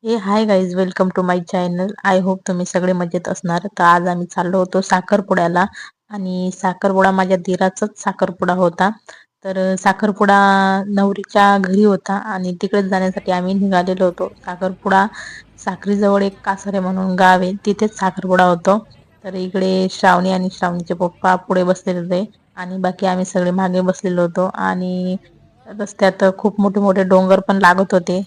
हे hi guys, welcome to my channel. I hope तुम्ही सगळे मजेत असणार. तर आज आम्ही चाललो होतो साखरपुड्याला आणि साखरपुडा माझ्या दिराचाच साखरपुडा होता. तर साखरपुडा नवरीच्या घरी होता आणि तिकडे जाण्यासाठी आम्ही निघालेलो होतो. साखरपुडा साखरीजवळ एक कासारे म्हणून गाव आहे, तिथेच साखरपुडा होतो. तर इकडे श्रावणी आणि श्रावणीचे पप्पा पुढे बसलेले होते आणि बाकी आम्ही सगळे मागे बसलेलो होतो. आणि रस्त्यात खूप मोठे मोठे डोंगर पण लागत होते.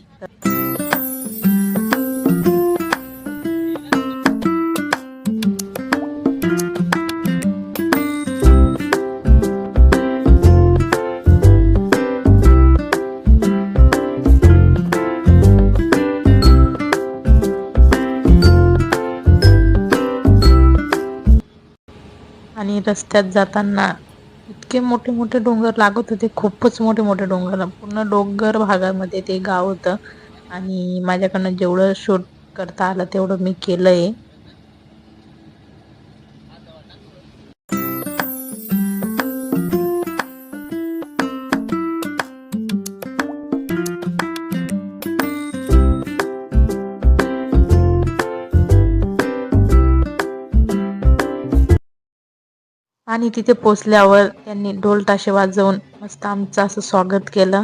आणि रस्त्यात जाताना इतके मोठे मोठे डोंगर लागत होते, खूपच मोठे मोठे डोंगर. पूर्ण डोंगर भागामध्ये ते गाव होतं आणि माझ्याकडनं जेवढं शूट करता आलं तेवढं मी केलंय. आणि तिथे पोचल्यावर त्यांनी ढोल ताशे वाजवून मस्त आमचं असं स्वागत केलं.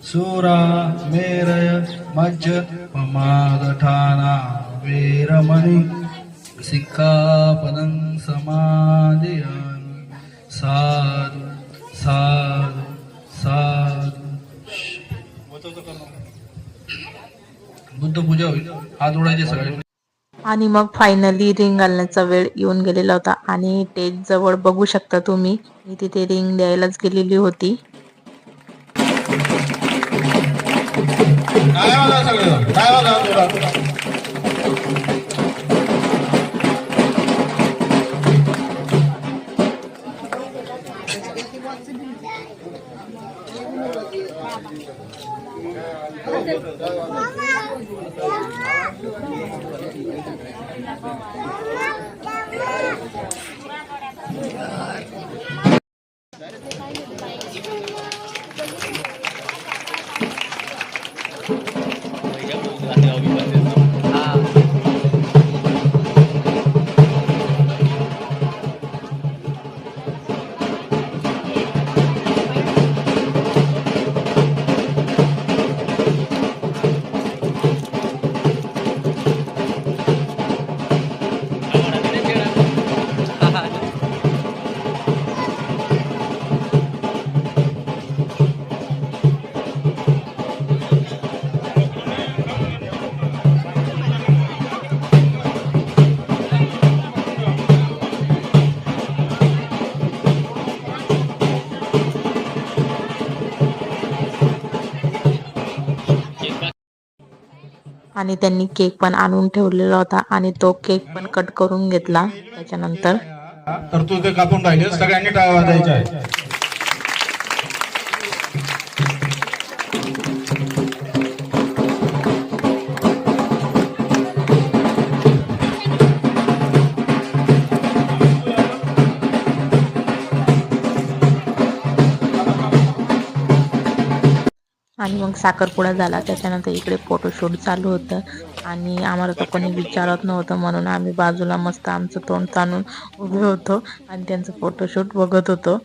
सुरा मेरय मज्ज पमादठाना वीरमणि सिक्खापदं समादयामि. साधु साधु साधु. बुद्ध पूजा होईल, हात जोडायचे सगळे. आणि मग फायनली रिंग घालण्याचा वेळ येऊन गेलेला होता आणि स्टेज जवळ बघू शकता तुम्ही, मी तिथे रिंग द्यायलाच गेलेली होती. आणि त्यांनी केक पण आणून ठेवलेला होता आणि तो केक पण कट करून घेतला. त्याच्यानंतर तर तू ते कापून राहिले, सगळ्यांनी टाळ्या वाजायच्या आहे. आणि मग साखरपुडा झाला. त्याच्यानंतर इकडे फोटोशूट चालू होतं आणि आम्हाला तर कोणी विचारत नव्हतं, म्हणून आम्ही बाजूला मस्त आमचं तोंड ताणून उभे होतो आणि त्यांचं फोटोशूट बघत होतो.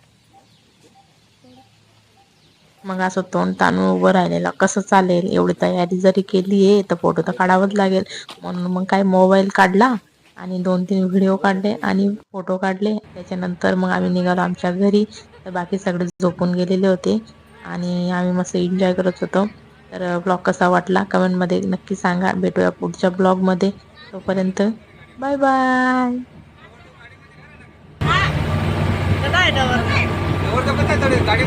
मग असं तोंड ताणून उभं राहिलेलं कसं चालेल, एवढी तयारी जरी केली आहे तर फोटो तर काढावंच लागेल. म्हणून मग काय मोबाईल काढला आणि 2-3 व्हिडिओ काढले आणि फोटो काढले. त्याच्यानंतर मग आम्ही निघालो आमच्या घरी. तर बाकी सगळे झोपून गेलेले होते आणि आम्ही मस्त एन्जॉय करत होतो. तर ब्लॉग कसा वाटला कमेंटमध्ये नक्की सांगा. भेटूया पुढच्या ब्लॉगमध्ये. तोपर्यंत बाय बाय. गाडी